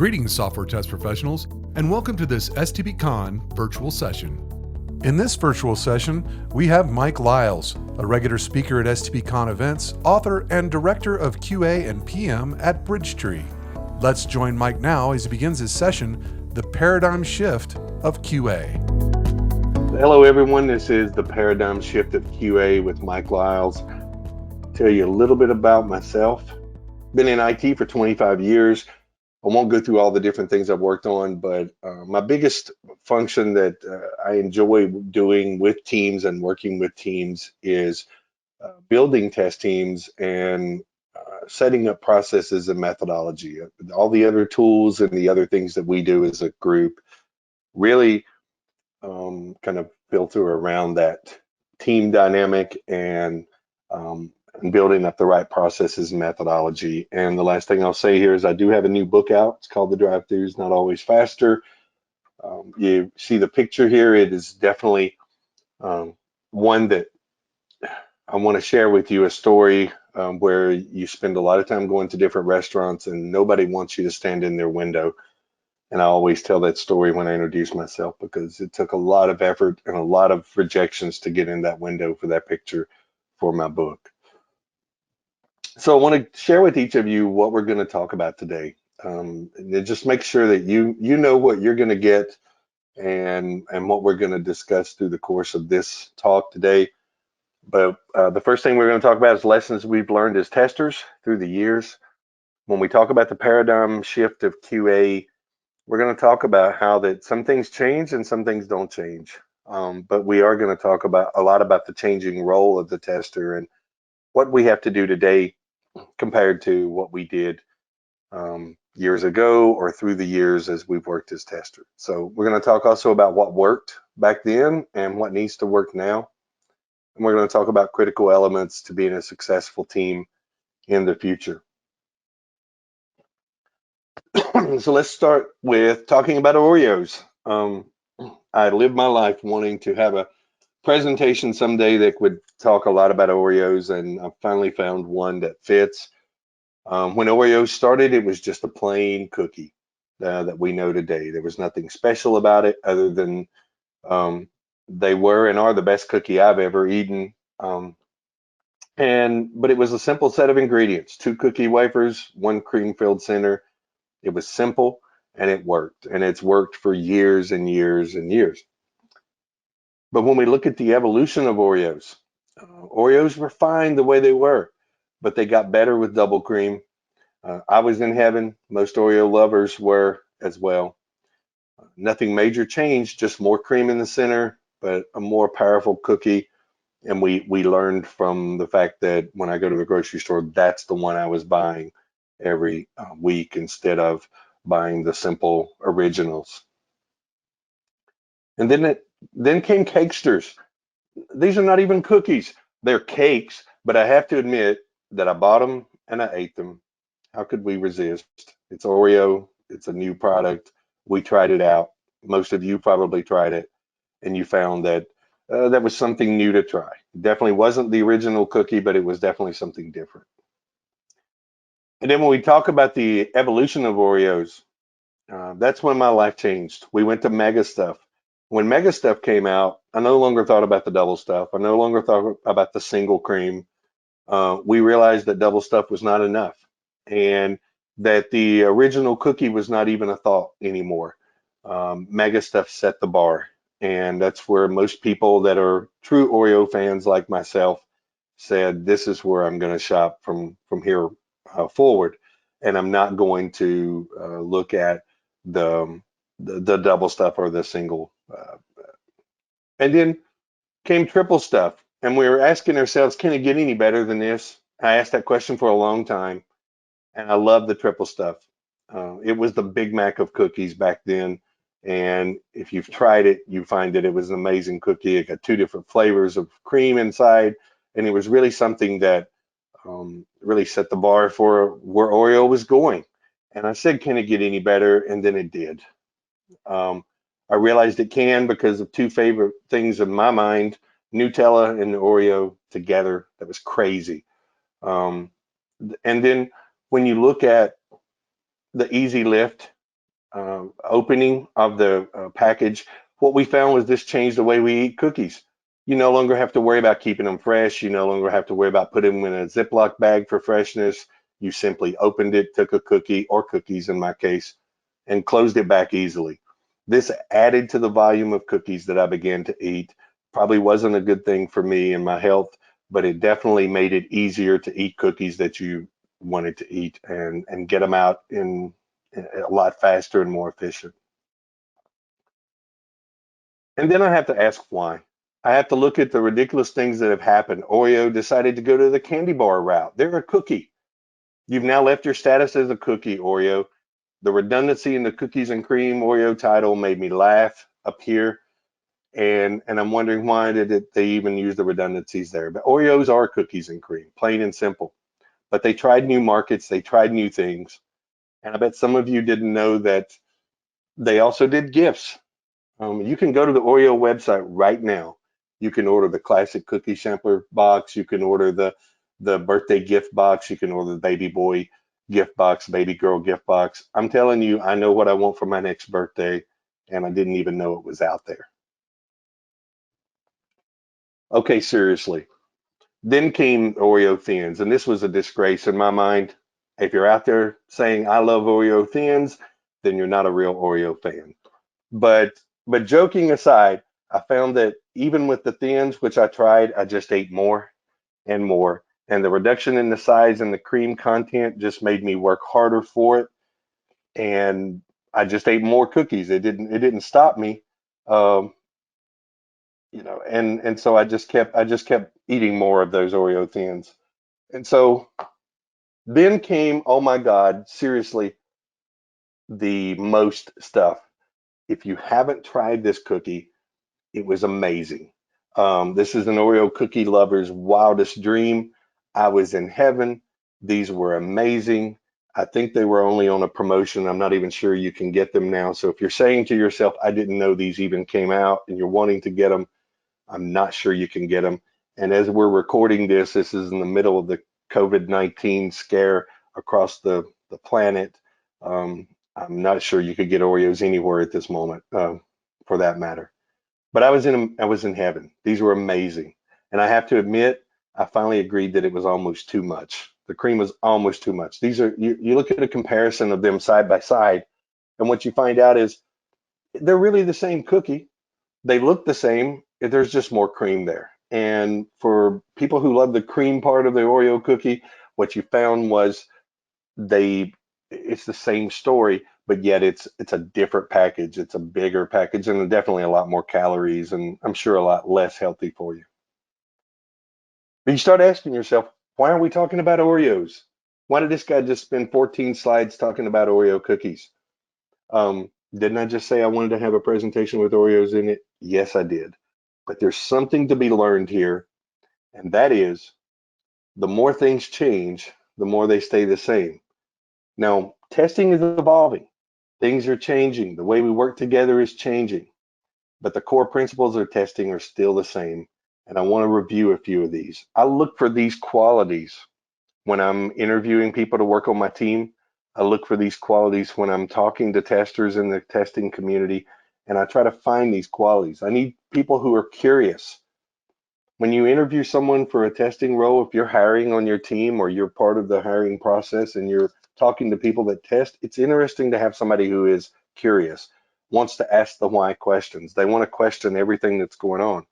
Greetings, software test professionals, and welcome to this STBCon virtual session. In this virtual session, we have Mike Lyles, a regular speaker at STBCon events, author, and director of QA and PM at Bridgetree. Let's join Mike now as he begins his session, The Paradigm Shift of QA. Hello, everyone. This is The Paradigm Shift of QA with Mike Lyles. Tell you a little bit about myself. Been in IT for 25 years. I won't go through all the different things I've worked on, but my biggest function that I enjoy doing with teams and working with teams is building test teams and setting up processes and methodology. All the other tools and the other things that we do as a group really kind of filter around that team dynamic and building up the right processes and methodology. And the last thing I'll say here is I do have a new book out. It's called The Drive-Thru is Not Always Faster. You see the picture here. It is definitely one that I want to share with you, a story where you spend a lot of time going to different restaurants and nobody wants you to stand in their window. And I always tell that story when I introduce myself because it took a lot of effort and a lot of rejections to get in that window for that picture for my book. So I want to share with each of you what we're going to talk about today. And just make sure that you know what you're going to get and what we're going to discuss through the course of this talk today. But the first thing we're going to talk about is lessons we've learned as testers through the years. When we talk about the paradigm shift of QA, we're going to talk about how that some things change and some things don't change. But we are going to talk about a lot about the changing role of the tester and what we have to do today compared to what we did years ago or through the years as we've worked as testers. So we're going to talk also about what worked back then and what needs to work now. And we're going to talk about critical elements to being a successful team in the future. So let's start with talking about Oreos. I lived my life wanting to have a presentation someday that would talk a lot about Oreos, and I finally found one that fits. When Oreos started, it was just a plain cookie that we know today. There was nothing special about it other than they were and are the best cookie I've ever eaten. But it was a simple set of ingredients: 2 cookie wafers, 1 cream-filled center. It was simple and it worked, and it's worked for years and years and years. But when we look at the evolution of Oreos, Oreos were fine the way they were, but they got better with double cream. I was in heaven. Most Oreo lovers were as well. Nothing major changed, just more cream in the center, but a more powerful cookie. And we learned from the fact that when I go to the grocery store, that's the one I was buying every week instead of buying the simple originals. And then came Cakesters. These are not even cookies. They're cakes, but I have to admit that I bought them and I ate them. How could we resist? It's Oreo. It's a new product. We tried it out. Most of you probably tried it, and you found that that was something new to try. It definitely wasn't the original cookie, but it was definitely something different. And then when we talk about the evolution of Oreos, that's when my life changed. We went to Mega Stuff. When Mega Stuff came out, I no longer thought about the double stuff. I no longer thought about the single cream. We realized that double stuff was not enough and that the original cookie was not even a thought anymore. Mega Stuff set the bar, and that's where most people that are true Oreo fans like myself said, this is where I'm going to shop from here forward, and I'm not going to look at the double stuff or the single. And then came triple stuff, and we were asking ourselves, can it get any better than this? I asked that question for a long time, and I love the triple stuff. It was the Big Mac of cookies back then, and if you've tried it, you find that it was an amazing cookie. It got 2 different flavors of cream inside, and it was really something that really set the bar for where Oreo was going. And I said, can it get any better? And then it did. I realized it can because of 2 favorite things in my mind: Nutella and Oreo together. That was crazy. And then when you look at the easy lift opening of the package, what we found was this changed the way we eat cookies. You no longer have to worry about keeping them fresh. You no longer have to worry about putting them in a Ziploc bag for freshness. You simply opened it, took a cookie or cookies in my case, and closed it back easily. This added to the volume of cookies that I began to eat. Probably wasn't a good thing for me and my health, but it definitely made it easier to eat cookies that you wanted to eat and get them out in a lot faster and more efficient. And then I have to ask why. I have to look at the ridiculous things that have happened. Oreo decided to go to the candy bar route. They're a cookie. You've now left your status as a cookie, Oreo. The redundancy in the cookies and cream Oreo title made me laugh up here. And I'm wondering why they even use the redundancies there. But Oreos are cookies and cream, plain and simple. But they tried new markets, they tried new things. And I bet some of you didn't know that they also did gifts. You can go to the Oreo website right now. You can order the classic cookie sampler box. You can order the birthday gift box. You can order the baby boy gift box, baby girl gift box. I'm telling you, I know what I want for my next birthday, and I didn't even know it was out there. Okay, seriously. Then came Oreo Thins, and this was a disgrace in my mind. If you're out there saying I love Oreo Thins, then you're not a real Oreo fan. But but joking aside, I found that even with the thins, which I tried, I just ate more and more. And the reduction in the size and the cream content just made me work harder for it. And I just ate more cookies. It didn't stop me. Um, and so I just kept eating more of those Oreo thins. And so then came, oh my God, seriously, the most stuff. If you haven't tried this cookie, it was amazing. This is an Oreo cookie lover's wildest dream. I was in heaven. These were amazing. I think they were only on a promotion. I'm not even sure you can get them now. So if you're saying to yourself, I didn't know these even came out and you're wanting to get them, I'm not sure you can get them. And as we're recording this is in the middle of the COVID-19 scare across the planet. Um, I'm not sure you could get Oreos anywhere at this moment, for that matter. But I was in heaven. These were amazing. And I have to admit, I finally agreed that it was almost too much. The cream was almost too much. You look at a comparison of them side by side, and what you find out is they're really the same cookie. They look the same. There's just more cream there. And for people who love the cream part of the Oreo cookie, what you found was they it's the same story, but yet it's a different package. It's a bigger package and definitely a lot more calories and I'm sure a lot less healthy for you. But you start asking yourself, why are we talking about Oreos? Why did this guy just spend 14 slides talking about Oreo cookies? Didn't I just say I wanted to have a presentation with Oreos in it? Yes, I did. But there's something to be learned here, and that is the more things change, the more they stay the same. Now, testing is evolving. Things are changing. The way we work together is changing, but the core principles of testing are still the same. And I want to review a few of these. I look for these qualities when I'm interviewing people to work on my team. I look for these qualities when I'm talking to testers in the testing community, and I try to find these qualities. I need people who are curious. When you interview someone for a testing role, if you're hiring on your team or you're part of the hiring process and you're talking to people that test, it's interesting to have somebody who is curious, wants to ask the why questions. They want to question everything that's going on.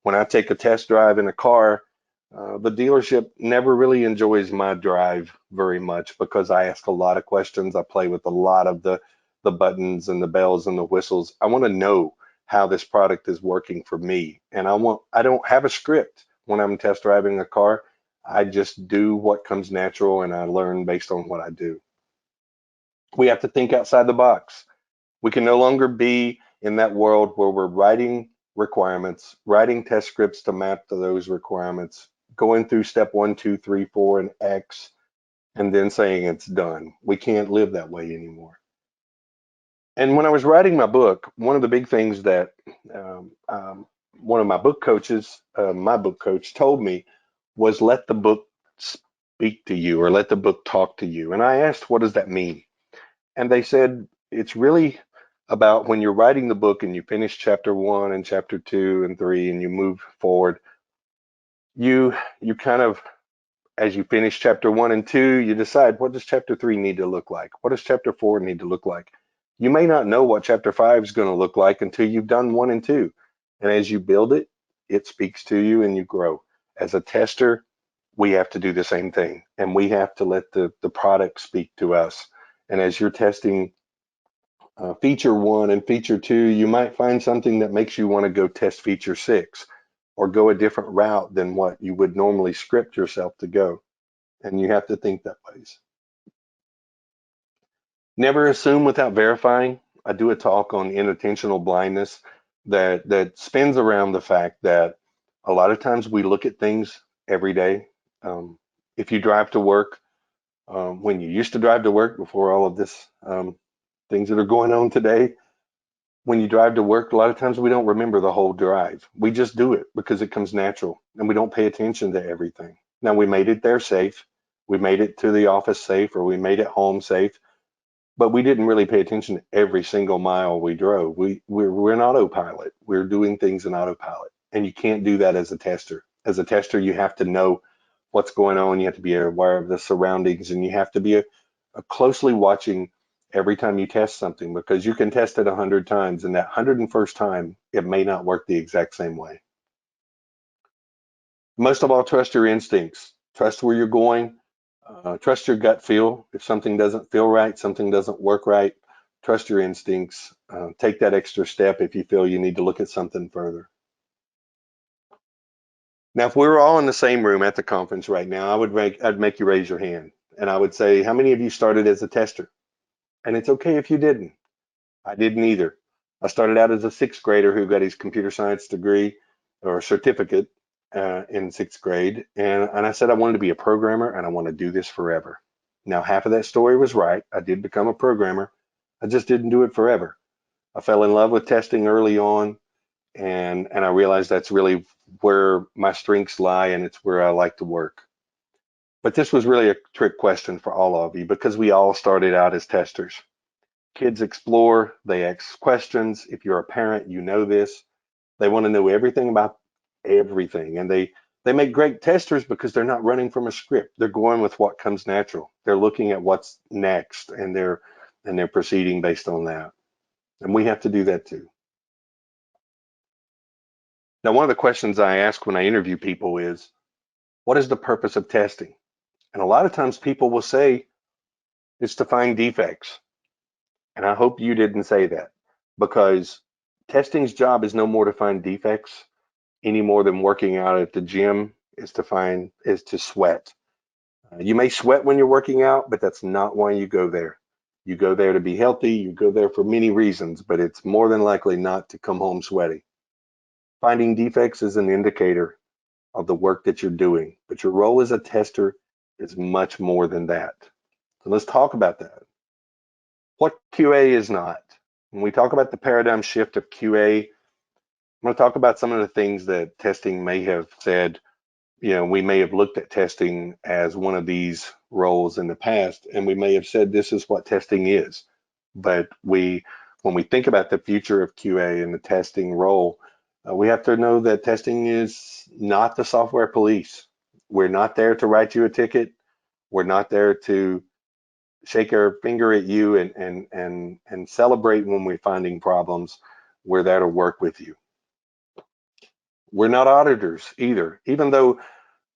When I take a test drive in a car, the dealership never really enjoys my drive very much because I ask a lot of questions. I play with a lot of the buttons and the bells and the whistles. I want to know how this product is working for me. And I don't have a script when I'm test driving a car. I just do what comes natural and I learn based on what I do. We have to think outside the box. We can no longer be in that world where we're writing requirements, writing test scripts to map to those requirements, going through step one, two, three, four, and X, and then saying it's done. We can't live that way anymore. And when I was writing my book, one of the big things that one of my book coach told me was let the book speak to you or let the book talk to you. And I asked, what does that mean? And they said, it's really about when you're writing the book and you finish chapter 1 and chapter 2 and 3 and you move forward, you kind of, as you finish chapter 1 and 2, you decide, what does chapter 3 need to look like? What does chapter 4 need to look like? You may not know what chapter 5 is going to look like until you've done 1 and 2. And as you build it, it speaks to you and you grow. As a tester, we have to do the same thing, and we have to let the product speak to us. And as you're testing feature 1 and feature 2, you might find something that makes you want to go test feature 6 or go a different route than what you would normally script yourself to go. And you have to think that ways. Never assume without verifying. I do a talk on inattentional blindness that spins around the fact that a lot of times we look at things every day. If you drive to work, when you used to drive to work before all of this things that are going on today, when you drive to work, a lot of times we don't remember the whole drive. We just do it because it comes natural and we don't pay attention to everything. Now, we made it there safe. We made it to the office safe, or we made it home safe, but we didn't really pay attention to every single mile we drove. We're an autopilot. We're doing things in autopilot, and you can't do that as a tester. As a tester, you have to know what's going on. You have to be aware of the surroundings, and you have to be closely watching every time you test something, because you can test it 100 times, and that 101st time, it may not work the exact same way. Most of all, trust your instincts. Trust where you're going. Trust your gut feel. If something doesn't feel right, something doesn't work right, trust your instincts. Take that extra step if you feel you need to look at something further. Now, if we were all in the same room at the conference right now, I'd make you raise your hand, and I would say, how many of you started as a tester? And it's okay if you didn't. I didn't either. I started out as a sixth grader who got his computer science degree or certificate in sixth grade. And I said I wanted to be a programmer and I want to do this forever. Now, half of that story was right. I did become a programmer. I just didn't do it forever. I fell in love with testing early on, and I realized that's really where my strengths lie, and it's where I like to work. But this was really a trick question for all of you, because we all started out as testers. Kids explore, they ask questions. If you're a parent, you know this. They want to know everything about everything. And they make great testers because they're not running from a script. They're going with what comes natural. They're looking at what's next, and they're proceeding based on that. And we have to do that too. Now, one of the questions I ask when I interview people is, what is the purpose of testing? And a lot of times people will say it's to find defects. And I hope you didn't say that, because testing's job is no more to find defects any more than working out at the gym is to sweat. You may sweat when you're working out, but that's not why you go there. You go there to be healthy. You go there for many reasons, but it's more than likely not to come home sweaty. Finding defects is an indicator of the work that you're doing, but your role as a tester is much more than that. So let's talk about that. What QA is not. When we talk about the paradigm shift of QA, I'm going to talk about some of the things that testing may have said. We may have looked at testing as one of these roles in the past, and we may have said this is what testing is. But when we think about the future of QA and the testing role, we have to know that testing is not the software police. We're not there to write you a ticket. We're not there to shake our finger at you and celebrate when we're finding problems. We're there to work with you. We're not auditors either, even though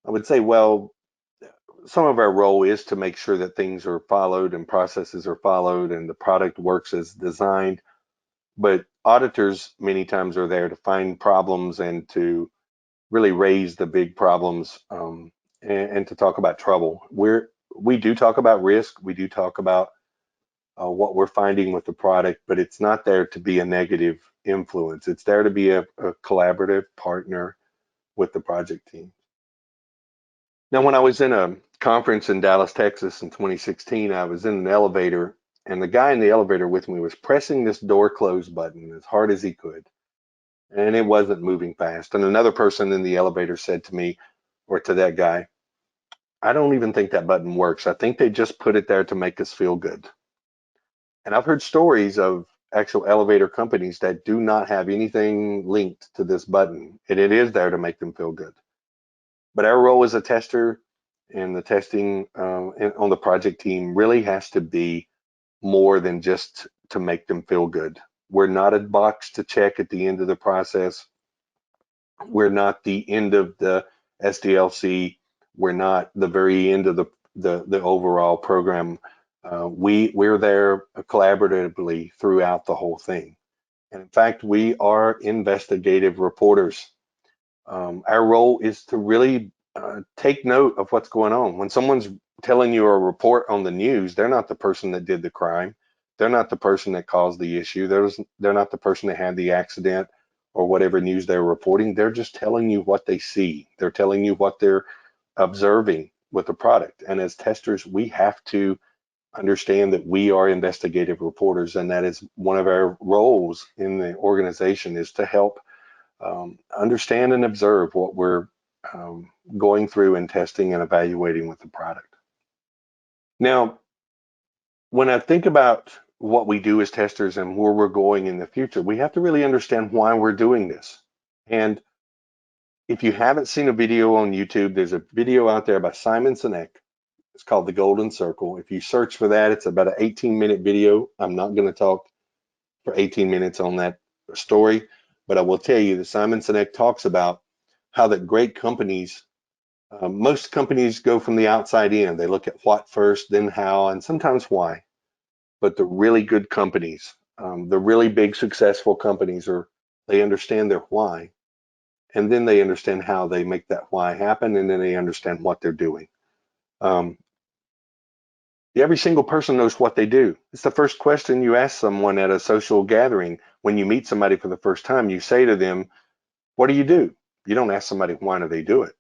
I would say, well, some of our role is to make sure that things are followed and processes are followed and the product works as designed. But auditors many times are there to find problems and to really raise the big problems, and to talk about trouble. We do talk about risk. We do talk about what we're finding with the product, but it's not there to be a negative influence. It's there to be a collaborative partner with the project team. Now, when I was in a conference in Dallas, Texas in 2016, I was in an elevator, and the guy in the elevator with me was pressing this door close button as hard as he could, and it wasn't moving fast. And another person in the elevator said to me, or to that guy, I don't even think that button works. I think they just put it there to make us feel good. And I've heard stories of actual elevator companies that do not have anything linked to this button, and it is there to make them feel good. But our role as a tester and the testing on the project team really has to be more than just to make them feel good. We're not a box to check at the end of the process. We're not the end of the SDLC. We're not the very end of the overall program. We're there collaboratively throughout the whole thing. And in fact, we are investigative reporters. Our role is to really take note of what's going on. When someone's telling you a report on the news, they're not the person that did the crime. They're not the person that caused the issue. They're not the person that had the accident or whatever news they're reporting. They're just telling you what they see. They're telling you what they're observing with the product. And as testers, we have to understand that we are investigative reporters, and that is one of our roles in the organization, is to help understand and observe what we're going through and testing and evaluating with the product. Now, when I think about what we do as testers and where we're going in the future, we have to really understand why we're doing this. And if you haven't seen a video on YouTube, there's a video out there by Simon Sinek. It's called The Golden Circle. If you search for that, it's about an 18-minute video. I'm not going to talk for 18 minutes on that story, but I will tell you that Simon Sinek talks about how that great companies, most companies go from the outside in. They look at what first, then how, and sometimes why. But the really good companies, the really big successful companies, they understand their why, and then they understand how they make that why happen, and then they understand what they're doing. Um, Every single person knows what they do. It's the first question you ask someone at a social gathering. When you meet somebody for the first time, you say to them, "What do you do?" You don't ask somebody, "Why do they do it?"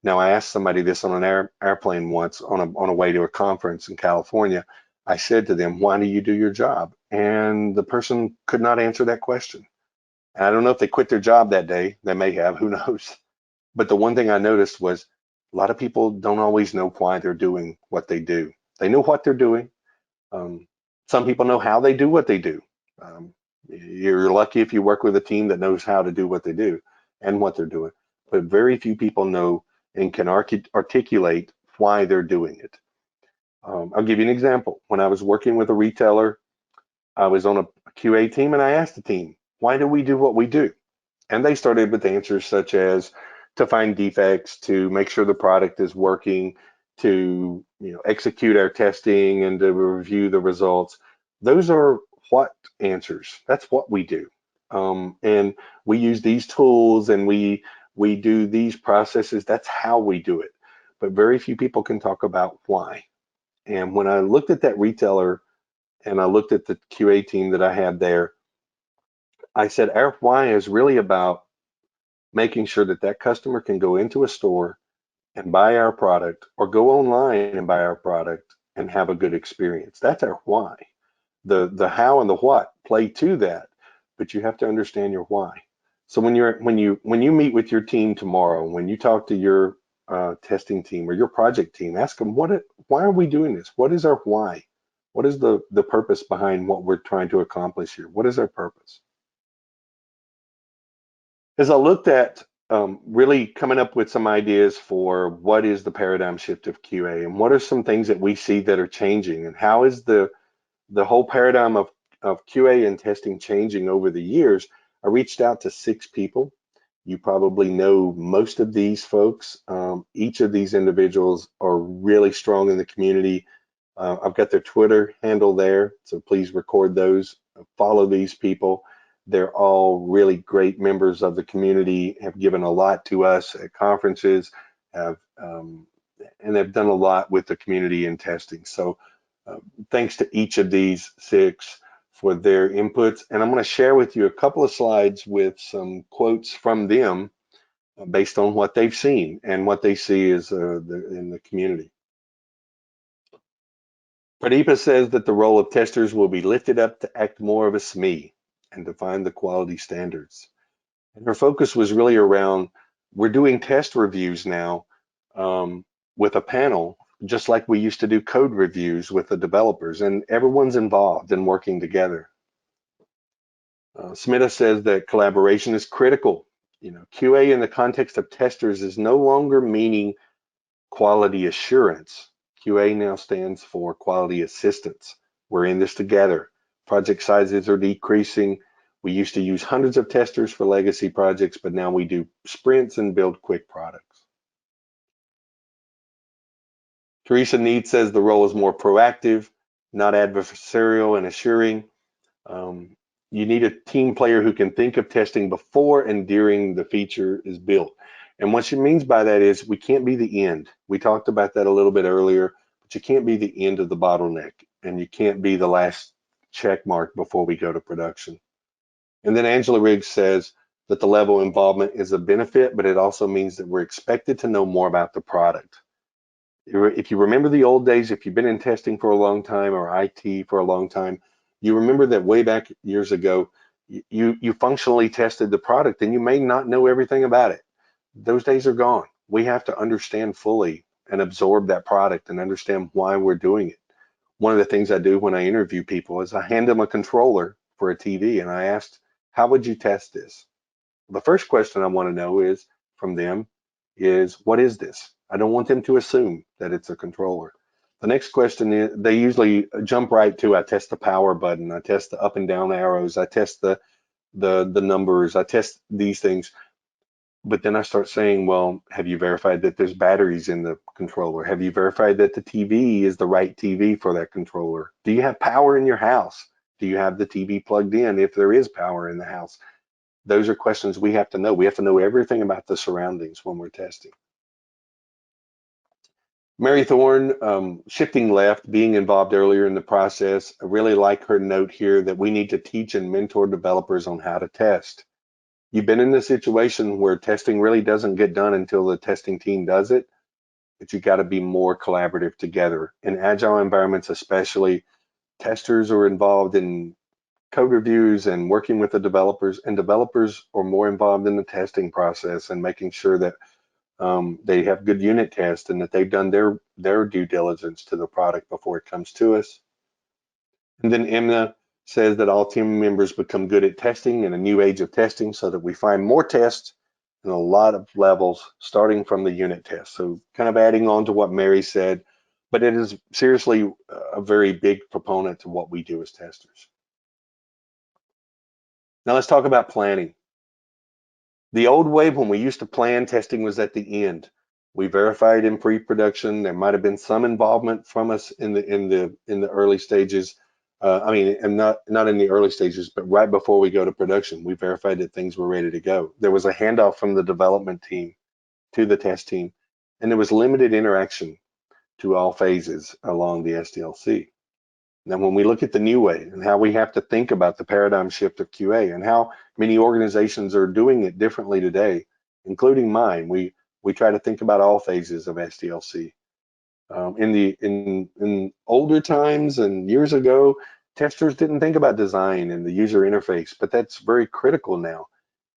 Now, I asked somebody this on an airplane once on a way to a conference in California. I said to them, "Why do you do your job?" And the person could not answer that question. And I don't know if they quit their job that day. They may have, who knows? But the one thing I noticed was a lot of people don't always know why they're doing what they do. They know what they're doing. Some people know how they do what they do. You're lucky if you work with a team that knows how to do what they do and what they're doing. But very few people know and can articulate why they're doing it. I'll give you an example. When I was working with a retailer, I was on a QA team, and I asked the team, "Why do we do what we do?" And they started with answers such as to find defects, to make sure the product is working, to execute our testing, and to review the results. Those are what answers. That's what we do. And we use these tools, and we do these processes. That's how we do it. But very few people can talk about why. And when I looked at that retailer and I looked at the QA team that I had there, I said, our why is really about making sure that that customer can go into a store and buy our product, or go online and buy our product and have a good experience. That's our why. The how and the what play to that, but you have to understand your why. So when you meet with your team tomorrow, when you talk to your testing team or your project team, ask them why are we doing this? What is our why? What is the purpose behind what we're trying to accomplish here? What is our purpose? As I looked at really coming up with some ideas for what is the paradigm shift of QA, and what are some things that we see that are changing, and how is the whole paradigm of QA and testing changing over the years, I reached out to 6 people. You probably know most of these folks. Each of these individuals are really strong in the community. I've got their Twitter handle there, so please record those. Follow these people. They're all really great members of the community, have given a lot to us at conferences, and they've done a lot with the community in testing. So thanks to each of these 6 for their inputs. And I'm going to share with you a couple of slides with some quotes from them based on what they've seen and what they see is in the community. Pradeepa says that the role of testers will be lifted up to act more of a SME and define the quality standards. And her focus was really around, we're doing test reviews now with a panel just like we used to do code reviews with the developers, and everyone's involved in working together. Smita says that collaboration is critical. QA in the context of testers is no longer meaning quality assurance. QA now stands for quality assistance. We're in this together. Project sizes are decreasing. We used to use hundreds of testers for legacy projects, but now we do sprints and build quick products. Teresa Need says the role is more proactive, not adversarial and assuring. You need a team player who can think of testing before and during the feature is built. And what she means by that is we can't be the end. We talked about that a little bit earlier, but you can't be the end of the bottleneck, and you can't be the last check mark before we go to production. And then Angela Riggs says that the level of involvement is a benefit, but it also means that we're expected to know more about the product. If you remember the old days, if you've been in testing for a long time or IT for a long time, you remember that way back years ago, you functionally tested the product and you may not know everything about it. Those days are gone. We have to understand fully and absorb that product and understand why we're doing it. One of the things I do when I interview people is I hand them a controller for a TV and I asked, how would you test this? The first question I want to know is from them is, what is this? I don't want them to assume that it's a controller. The next question is, they usually jump right to, I test the power button, I test the up and down arrows, I test the numbers, I test these things. But then I start saying, well, have you verified that there's batteries in the controller? Have you verified that the TV is the right TV for that controller? Do you have power in your house? Do you have the TV plugged in if there is power in the house? Those are questions we have to know. We have to know everything about the surroundings when we're testing. Mary Thorne, shifting left, being involved earlier in the process. I really like her note here that we need to teach and mentor developers on how to test. You've been in a situation where testing really doesn't get done until the testing team does it, but you got to be more collaborative together. In agile environments especially, testers are involved in code reviews and working with the developers, and developers are more involved in the testing process and making sure that they have good unit tests and that they've done their due diligence to the product before it comes to us. And then Emna says that all team members become good at testing in a new age of testing so that we find more tests in a lot of levels starting from the unit test. So kind of adding on to what Mary said, but it is seriously a very big proponent to what we do as testers. Now let's talk about planning. The old way when we used to plan, testing was at the end. We verified in pre-production. There might have been some involvement from us in the early stages. And not in the early stages, but right before we go to production, we verified that things were ready to go. There was a handoff from the development team to the test team, and there was limited interaction to all phases along the SDLC. Now, when we look at the new way and how we have to think about the paradigm shift of QA and how many organizations are doing it differently today, including mine, we try to think about all phases of SDLC. In older times and years ago, testers didn't think about design and the user interface, but that's very critical now.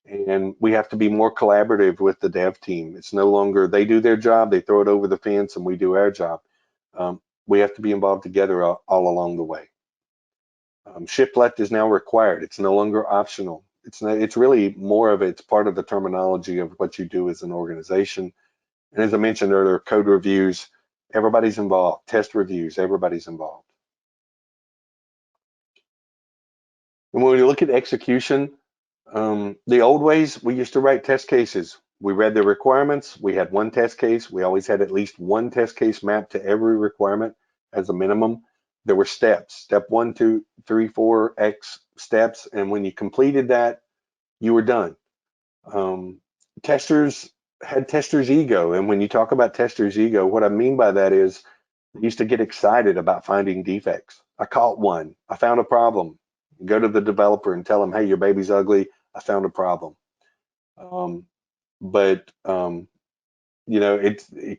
And we have to be more collaborative with the dev team. It's no longer they do their job, they throw it over the fence, and we do our job. We have to be involved together all along the way. Shift left is now required. It's no longer optional. It's really more of it's part of the terminology of what you do as an organization. And as I mentioned earlier, code reviews, everybody's involved. Test reviews, everybody's involved. And when we look at execution, the old ways, we used to write test cases. We read the requirements. We had one test case. We always had at least one test case mapped to every requirement as a minimum. There were steps, step 1, 2, 3, 4, X steps. And when you completed that, you were done. Testers had testers' ego. And when you talk about testers' ego, what I mean by that is they used to get excited about finding defects. I caught one. I found a problem. Go to the developer and tell them, hey, your baby's ugly. I found a problem. It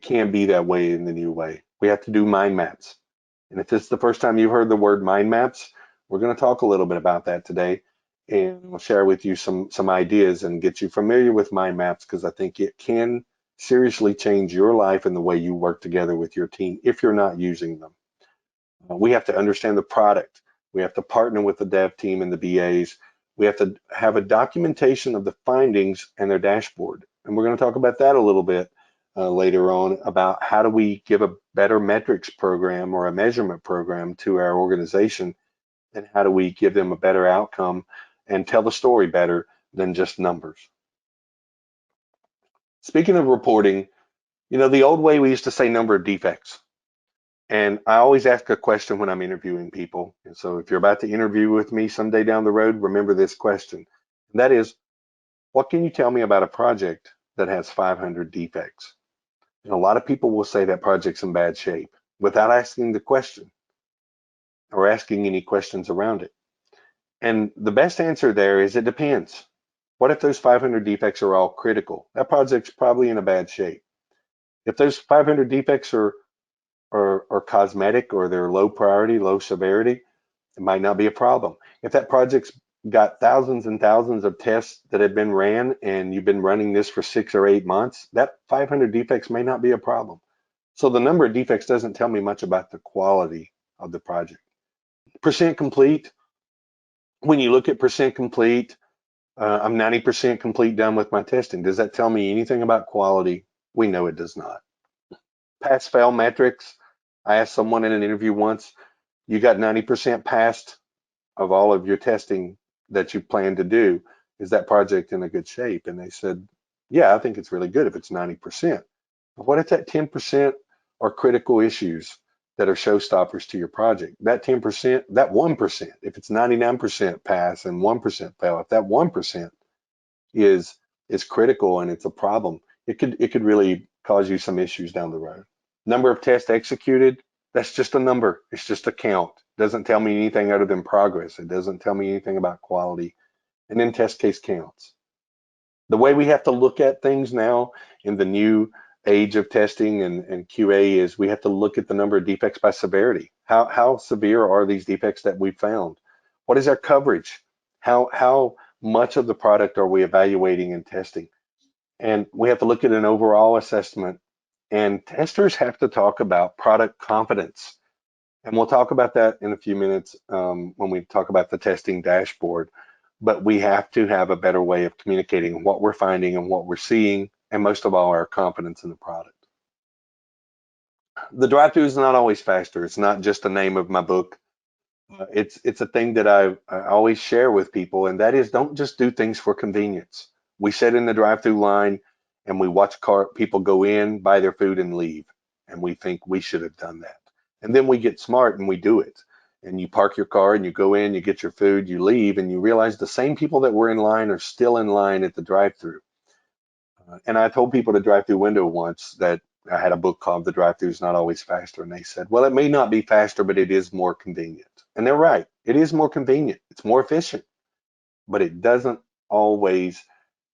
can't be that way in the new way. We have to do mind maps. And if this is the first time you've heard the word mind maps, we're going to talk a little bit about that today. And I'll share with you some ideas and get you familiar with mind maps because I think it can seriously change your life and the way you work together with your team if you're not using them. We have to understand the product. We have to partner with the dev team and the BAs. We have to have a documentation of the findings and their dashboard. And we're going to talk about that a little bit later on, about how do we give a better metrics program or a measurement program to our organization, and how do we give them a better outcome and tell the story better than just numbers. Speaking of reporting, the old way we used to say number of defects. And I always ask a question when I'm interviewing people. And so if you're about to interview with me someday down the road, remember this question. And that is, what can you tell me about a project that has 500 defects? And a lot of people will say that project's in bad shape without asking the question or asking any questions around it. And the best answer there is it depends. What if those 500 defects are all critical? That project's probably in a bad shape. If those 500 defects are cosmetic, or they're low priority, low severity, it might not be a problem. If that project's got thousands and thousands of tests that have been ran and you've been running this for 6 or 8 months, that 500 defects may not be a problem. So the number of defects doesn't tell me much about the quality of the project. Percent complete. When you look at percent complete, I'm 90% complete done with my testing. Does that tell me anything about quality? We know it does not. Pass fail metrics. I asked someone in an interview once, you got 90% passed of all of your testing that you plan to do. Is that project in a good shape? And they said, yeah, I think it's really good if it's 90%. But what if that 10% are critical issues that are showstoppers to your project? That 10%, that 1%, if it's 99% pass and 1% fail, if that 1% is critical and it's a problem, it could really cause you some issues down the road. Number of tests executed, that's just a number. It's just a count. It doesn't tell me anything other than progress. It doesn't tell me anything about quality. And then test case counts. The way we have to look at things now in the new age of testing and QA is we have to look at the number of defects by severity. How severe are these defects that we found? What is our coverage? How much of the product are we evaluating and testing? And we have to look at an overall assessment. And testers have to talk about product confidence. And we'll talk about that in a few minutes when we talk about the testing dashboard. But we have to have a better way of communicating what we're finding and what we're seeing, and most of all, our confidence in the product. The drive-through is not always faster. It's not just the name of my book. It's a thing that I always share with people, and that is, don't just do things for convenience. We sit in the drive-through line and we watch people go in, buy their food, and leave, and we think we should have done that. And then we get smart and we do it. And you park your car and you go in, you get your food, you leave, and you realize the same people that were in line are still in line at the drive-through. And I told people at the drive-through window once that I had a book called The Drive-Through is Not Always Faster. And they said, well, it may not be faster, but it is more convenient. And they're right. It is more convenient. It's more efficient, but it doesn't always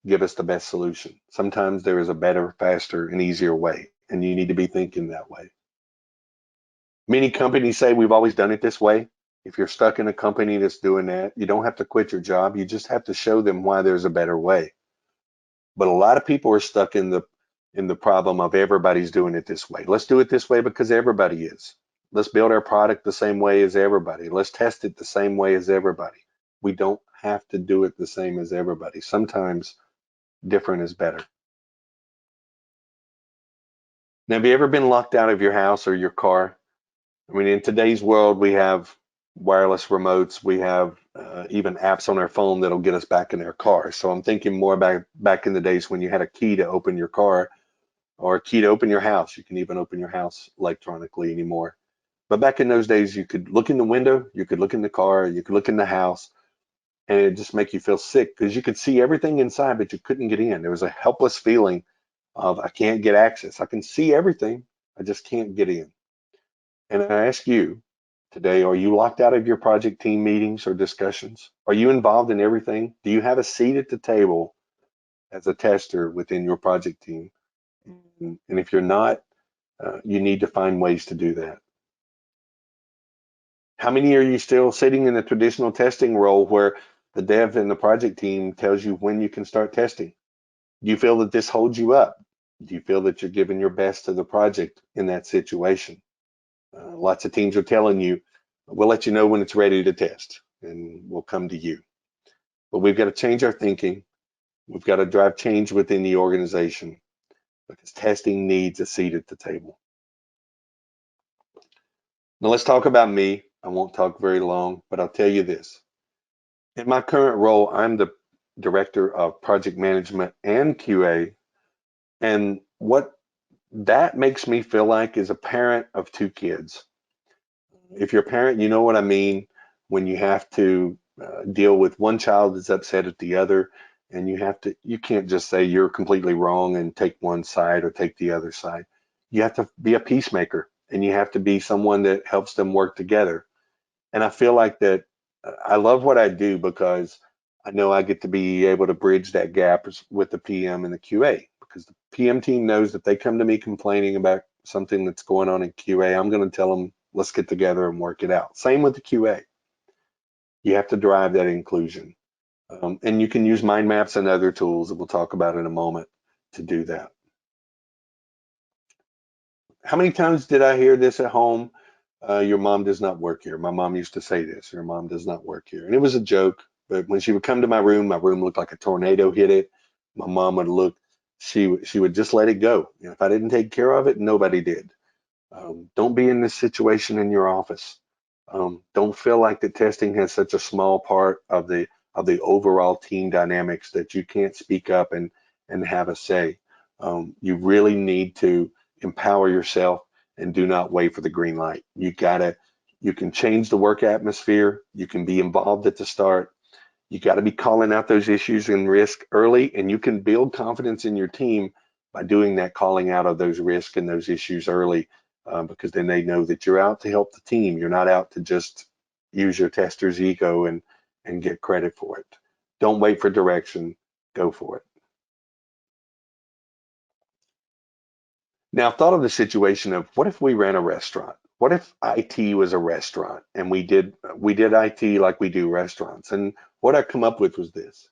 give us the best solution. Sometimes there is a better, faster, and easier way, and you need to be thinking that way. Many companies say we've always done it this way. If you're stuck in a company that's doing that, you don't have to quit your job. You just have to show them why there's a better way. But a lot of people are stuck in the problem of everybody's doing it this way. Let's do it this way because everybody is. Let's build our product the same way as everybody. Let's test it the same way as everybody. We don't have to do it the same as everybody. Sometimes different is better. Now, have you ever been locked out of your house or your car? I mean, in today's world, we have wireless remotes. We have even apps on our phone that'll get us back in our car. So I'm thinking more back in the days when you had a key to open your car or a key to open your house. You can even open your house electronically anymore. But back in those days, you could look in the window, you could look in the car, you could look in the house, and it'd just make you feel sick because you could see everything inside, but you couldn't get in. There was a helpless feeling of, I can't get access. I can see everything, I just can't get in. And I ask you today, are you locked out of your project team meetings or discussions? Are you involved in everything? Do you have a seat at the table as a tester within your project team? And if you're not, you need to find ways to do that. How many are you still sitting in the traditional testing role where the dev and the project team tells you when you can start testing? Do you feel that this holds you up? Do you feel that you're giving your best to the project in that situation? Lots of teams are telling you, we'll let you know when it's ready to test and we'll come to you. But we've got to change our thinking. We've got to drive change within the organization because testing needs a seat at the table. Now let's talk about me. I won't talk very long, but I'll tell you this. In my current role, I'm the director of project management and QA. And what that makes me feel like is a parent of two kids. If you're a parent, you know what I mean when you have to deal with one child that's upset at the other, and you can't just say you're completely wrong and take one side or take the other side. You have to be a peacemaker, and you have to be someone that helps them work together. And I feel like that I love what I do because I know I get to be able to bridge that gap with the PM and the QA, because the PM team knows that they come to me complaining about something that's going on in QA, I'm going to tell them, let's get together and work it out. Same with the QA. You have to drive that inclusion. And you can use mind maps and other tools that we'll talk about in a moment to do that. How many times did I hear this at home? Your mom does not work here. My mom used to say this, your mom does not work here. And it was a joke, but when she would come to my room looked like a tornado hit it. My mom would look, she would just let it go. You know, if I didn't take care of it, nobody did. Don't be in this situation in your office. Don't feel like the testing has such a small part of the overall team dynamics that you can't speak up and have a say. You really need to empower yourself and do not wait for the green light. You can change the work atmosphere. You can be involved at the start. You got to be calling out those issues and risk early, and you can build confidence in your team by doing that, calling out of those risks and those issues early, because then they know that you're out to help the team. You're not out to just use your tester's ego and get credit for it. Don't wait for direction. Go for it. Now, I've thought of the situation of what if we ran a restaurant? What if IT was a restaurant and we did IT like we do restaurants? And what I come up with was this.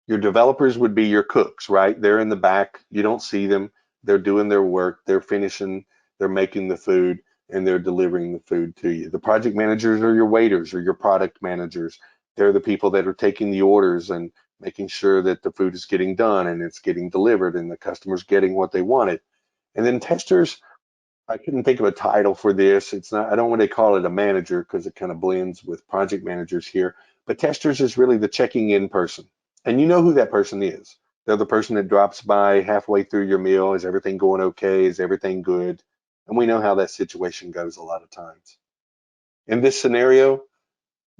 Your developers would be your cooks, right? They're in the back. You don't see them. They're doing their work. They're finishing, they're making the food, and they're delivering the food to you. The project managers are your waiters or your product managers. They're the people that are taking the orders and making sure that the food is getting done and it's getting delivered and the customer's getting what they wanted. And then testers, I couldn't think of a title for this. It's not, I don't want to call it a manager because it kind of blends with project managers here, but testers is really the checking in person. And you know who that person is. They're the person that drops by halfway through your meal. Is everything going okay? Is everything good? And we know how that situation goes a lot of times. In this scenario,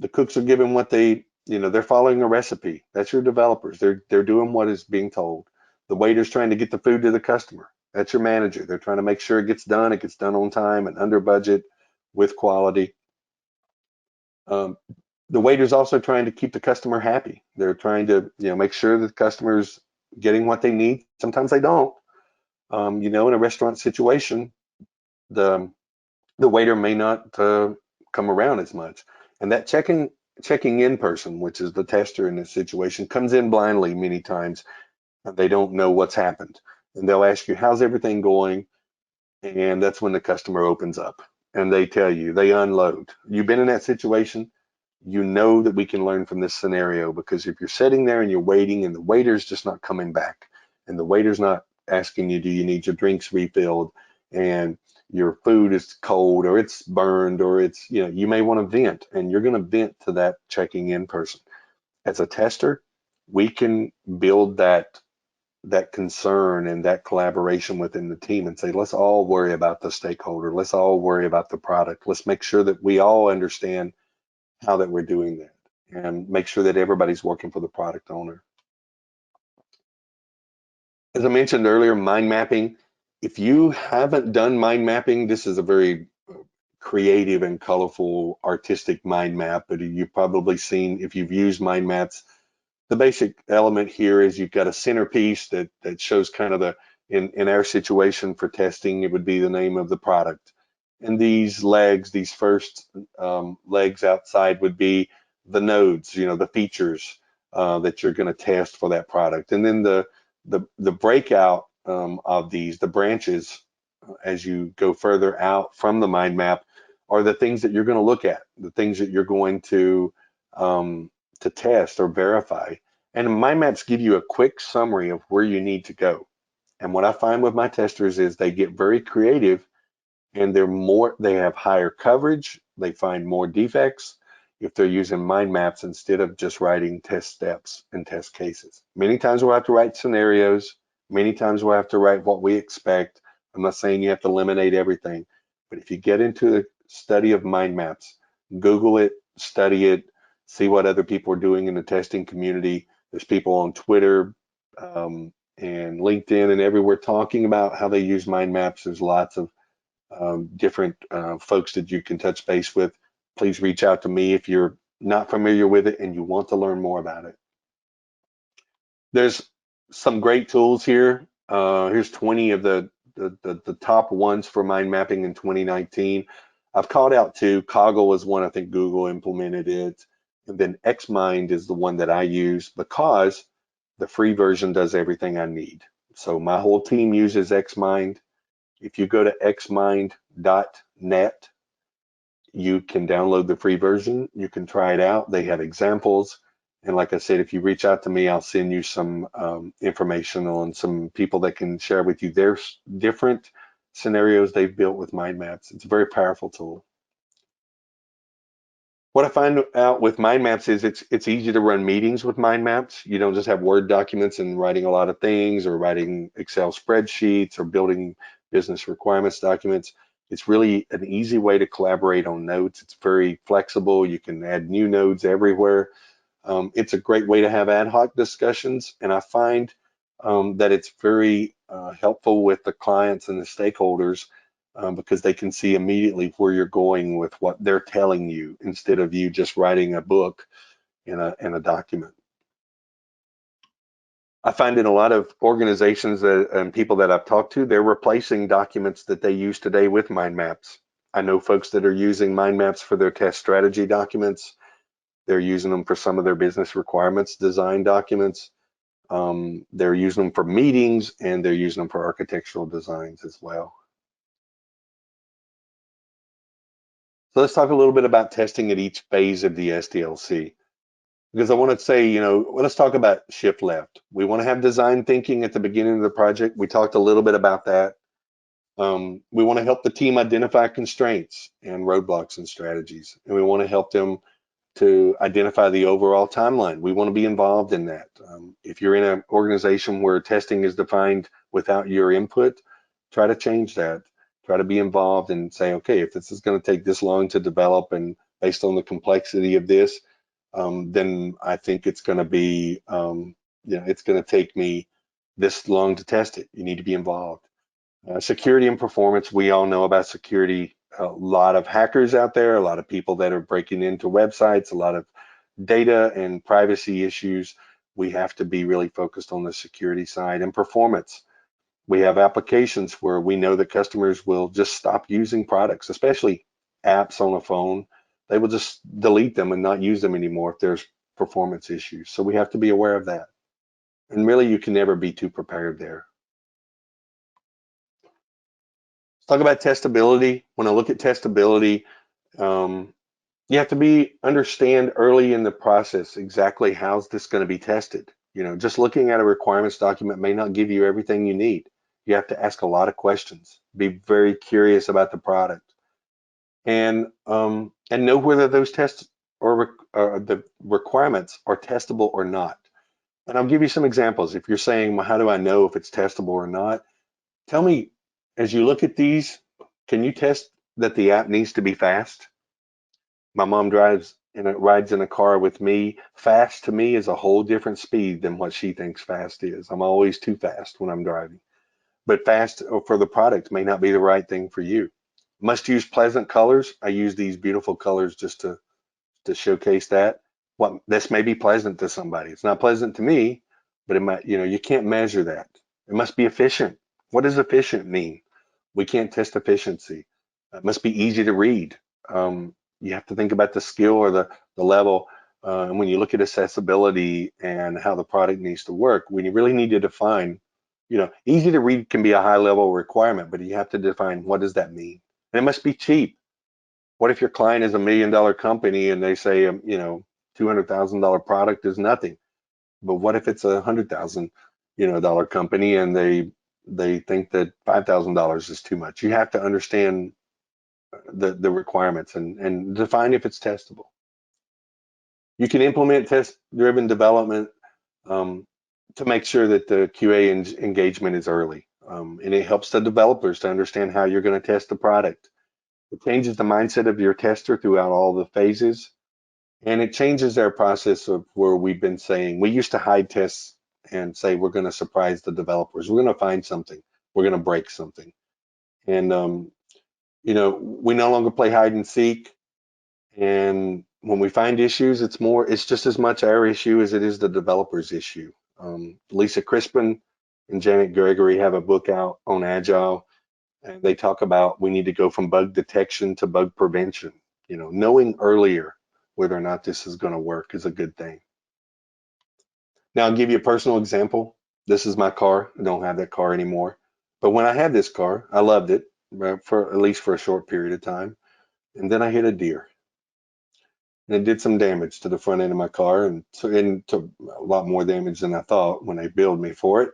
the cooks are given what they're following a recipe. That's your developers. They're doing what is being told. The waiter's trying to get the food to the customer. That's your manager. They're trying to make sure it gets done on time and under budget with quality. The waiter's also trying to keep the customer happy. They're trying to, make sure that the customer's getting what they need. Sometimes they don't. In a restaurant situation, the waiter may not come around as much. And that checking in person, which is the tester in this situation, comes in blindly many times. And they don't know what's happened. And they'll ask you, how's everything going? And that's when the customer opens up and they tell you, they unload. You've been in that situation, you know that we can learn from this scenario, because if you're sitting there and you're waiting and the waiter's just not coming back and the waiter's not asking you, do you need your drinks refilled, and your food is cold or it's burned or it's, you may want to vent, and you're going to vent to that checking in person. As a tester, we can build that concern and that collaboration within the team and say, let's all worry about the stakeholder. Let's all worry about the product. Let's make sure that we all understand how that we're doing that and make sure that everybody's working for the product owner. As I mentioned earlier, mind mapping. If you haven't done mind mapping, this is a very creative and colorful, artistic mind map, but you've probably seen, if you've used mind maps, the basic element here is you've got a centerpiece that shows kind of in our situation for testing, it would be the name of the product. And these legs, these first legs outside would be the nodes, the features that you're going to test for that product. And then the breakout of these, the branches, as you go further out from the mind map, are the things that you're going to look at, the things that you're going to test or verify. And mind maps give you a quick summary of where you need to go. And what I find with my testers is they get very creative, and they have higher coverage, they find more defects if they're using mind maps instead of just writing test steps and test cases. Many times we'll have to write scenarios, many times we'll have to write what we expect. I'm not saying you have to eliminate everything, but if you get into the study of mind maps, Google it, study it, see what other people are doing in the testing community. There's people on Twitter and LinkedIn and everywhere talking about how they use mind maps. There's lots of different folks that you can touch base with. Please reach out to me if you're not familiar with it and you want to learn more about it. There's some great tools here. Here's 20 of the top ones for mind mapping in 2019. I've called out two. Coggle is one, I think Google implemented it. And then Xmind is the one that I use because the free version does everything I need. So my whole team uses Xmind. If you go to xmind.net, you can download the free version. You can try it out. They have examples. And like I said, if you reach out to me, I'll send you some information on some people that can share with you their different scenarios they've built with mind maps. It's a very powerful tool. What I find out with mind maps is it's easy to run meetings with mind maps. You don't just have Word documents and writing a lot of things or writing Excel spreadsheets or building business requirements documents. It's really an easy way to collaborate on nodes. It's very flexible. You can add new nodes everywhere. It's a great way to have ad hoc discussions, and I find that it's very helpful with the clients and the stakeholders because they can see immediately where you're going with what they're telling you instead of you just writing a book in a document. I find in a lot of organizations and people that I've talked to, they're replacing documents that they use today with mind maps. I know folks that are using mind maps for their test strategy documents. They're using them for some of their business requirements design documents. They're using them for meetings, and they're using them for architectural designs as well. So let's talk a little bit about testing at each phase of the SDLC. Because I want to say, let's talk about shift left. We want to have design thinking at the beginning of the project. We talked a little bit about that. We want to help the team identify constraints and roadblocks and strategies. And we want to help them to identify the overall timeline. We want to be involved in that. If you're in an organization where testing is defined without your input, try to change that. Try to be involved and say, okay, if this is going to take this long to develop and based on the complexity of this, then I think it's going to be, it's going to take me this long to test it. You need to be involved. Security and performance, we all know about security. A lot of hackers out there, a lot of people that are breaking into websites, a lot of data and privacy issues. We have to be really focused on the security side and performance. We have applications where we know that customers will just stop using products, especially apps on a phone. They will just delete them and not use them anymore if there's performance issues. So we have to be aware of that. And really, you can never be too prepared there. Let's talk about testability. When I look at testability, you have to understand early in the process exactly how's this going to be tested. Just looking at a requirements document may not give you everything you need. You have to ask a lot of questions, be very curious about the product, and know whether those tests or the requirements are testable or not. And I'll give you some examples. If you're saying, well, how do I know if it's testable or not? Tell me, as you look at these, can you test that the app needs to be fast? My mom rides in a car with me. Fast to me is a whole different speed than what she thinks fast is. I'm always too fast when I'm driving. But fast for the product may not be the right thing for you. Must use pleasant colors. I use these beautiful colors just to showcase that. This may be pleasant to somebody. It's not pleasant to me, but it might, you can't measure that. It must be efficient. What does efficient mean? We can't test efficiency. It must be easy to read. You have to think about the skill or the level. And when you look at accessibility and how the product needs to work, we really need to define Easy to read can be a high level requirement, but you have to define, what does that mean? And it must be cheap. What if your client is $1 million company and they say, $200,000 product is nothing? But what if it's $100,000, dollar company and they think that $5,000 is too much? You have to understand the requirements and define if it's testable. You can implement test-driven development to make sure that the QA engagement is early. And it helps the developers to understand how you're going to test the product. It changes the mindset of your tester throughout all the phases. And it changes their process of where we've been saying, we used to hide tests and say, we're going to surprise the developers. We're going to find something. We're going to break something. And, we no longer play hide and seek. And when we find issues, it's just as much our issue as it is the developer's issue. Lisa Crispin and Janet Gregory have a book out on Agile, and they talk about we need to go from bug detection to bug prevention. Knowing earlier whether or not this is going to work is a good thing. Now, I'll give you a personal example. This is my car. I don't have that car anymore. But when I had this car, I loved it, for at least for a short period of time. And then I hit a deer. And it did some damage to the front end of my car, and to a lot more damage than I thought when they billed me for it.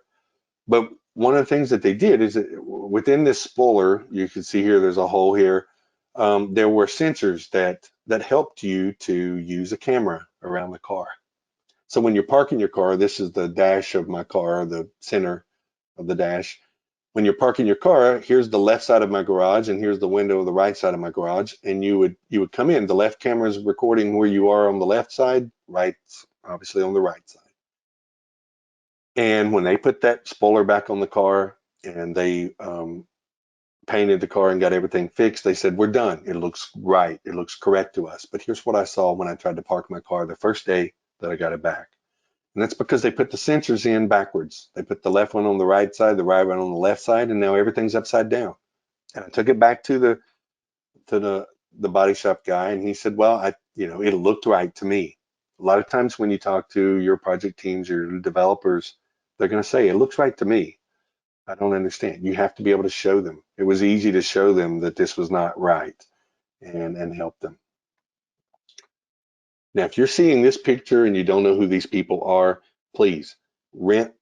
But one of the things that they did is that within this spoiler, you can see here, there's a hole here. There were sensors that helped you to use a camera around the car. So when you're parking your car, this is the dash of my car, the center of the dash. When you're parking your car, here's the left side of my garage, and here's the window of the right side of my garage. And you would come in. The left camera is recording where you are on the left side, right, obviously on the right side. And when they put that spoiler back on the car and they painted the car and got everything fixed, they said, we're done. It looks right. It looks correct to us. But here's what I saw when I tried to park my car the first day that I got it back. And that's because they put the sensors in backwards. They put the left one on the right side, the right one on the left side, and now everything's upside down. And I took it back to the body shop guy, and he said, well, it looked right to me. A lot of times when you talk to your project teams, your developers, they're going to say, it looks right to me. I don't understand. You have to be able to show them. It was easy to show them that this was not right and help them. Now, if you're seeing this picture and you don't know who these people are, please rent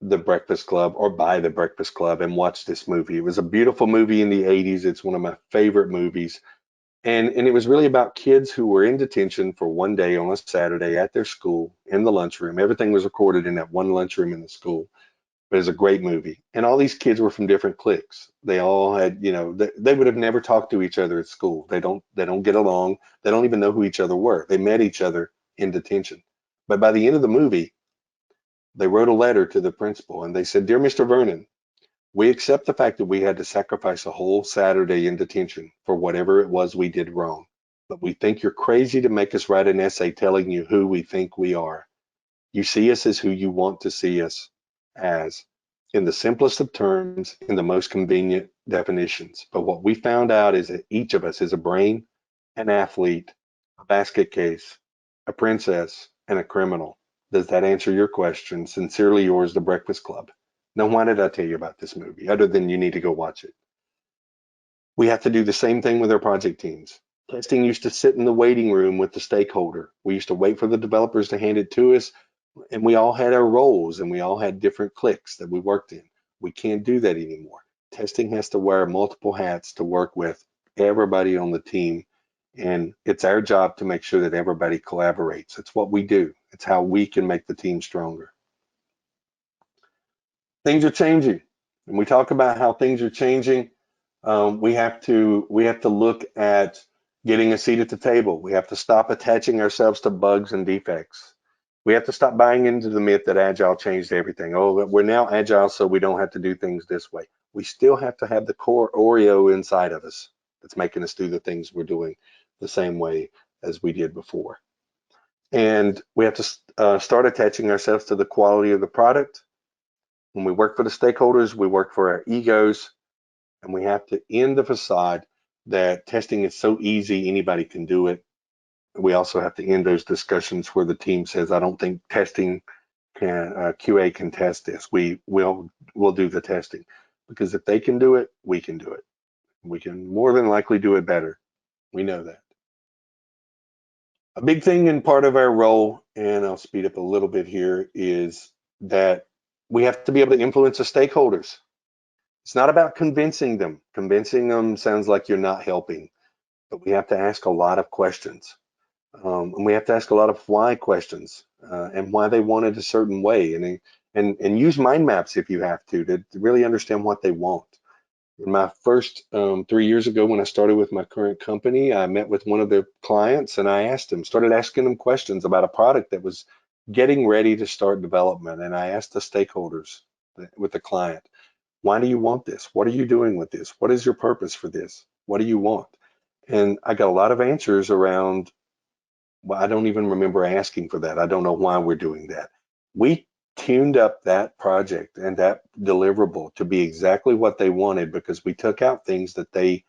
The Breakfast Club or buy The Breakfast Club and watch this movie. It was a beautiful movie in the 80s. It's one of my favorite movies. And it was really about kids who were in detention for one day on a Saturday at their school in the lunchroom. Everything was recorded in that one lunchroom in the school. But it's a great movie. And all these kids were from different cliques. They all had, they would have never talked to each other at school. They don't get along. They don't even know who each other were. They met each other in detention. But by the end of the movie, they wrote a letter to the principal and they said, Dear Mr. Vernon, we accept the fact that we had to sacrifice a whole Saturday in detention for whatever it was we did wrong. But we think you're crazy to make us write an essay telling you who we think we are. You see us as who you want to see us as, in the simplest of terms, in the most convenient definitions. But what we found out is that each of us is a brain, an athlete, a basket case, a princess, and a criminal. Does that answer your question? Sincerely yours, The Breakfast Club. Now, why did I tell you about this movie, other than you need to go watch it? We have to do the same thing with our project teams. Testing used to sit in the waiting room with the stakeholder. We used to wait for the developers to hand it to us, and we all had our roles and we all had different cliques that we worked in. We can't do that anymore. Testing has to wear multiple hats to work with everybody on the team, and it's our job to make sure that everybody collaborates. It's what we do. It's how we can make the team stronger. Things are changing, and we talk about how things are changing. We have to look at getting a seat at the table. We have to stop attaching ourselves to bugs and defects. We have to stop buying into the myth that Agile changed everything. Oh, we're now Agile, so we don't have to do things this way. We still have to have the core Oreo inside of us that's making us do the things we're doing the same way as we did before. And we have to start attaching ourselves to the quality of the product. When we work for the stakeholders, we work for our egos, and we have to end the facade that testing is so easy, anybody can do it. We also have to end those discussions where the team says, I don't think testing QA can test this. We'll do the testing, because if they can do it, we can do it. We can more than likely do it better. We know that. A big thing in part of our role, and I'll speed up a little bit here, is that we have to be able to influence the stakeholders. It's not about convincing them. Convincing them sounds like you're not helping, but we have to ask a lot of questions. And we have to ask a lot of why questions, and why they want it a certain way, and use mind maps if you have to really understand what they want. In my first 3 years ago, when I started with my current company, I met with one of their clients and I started asking them questions about a product that was getting ready to start development. And I asked the stakeholders with the client, why do you want this? What are you doing with this? What is your purpose for this? What do you want? And I got a lot of answers around, well, I don't even remember asking for that. I don't know why we're doing that. We tuned up that project and that deliverable to be exactly what they wanted, because we took out things that they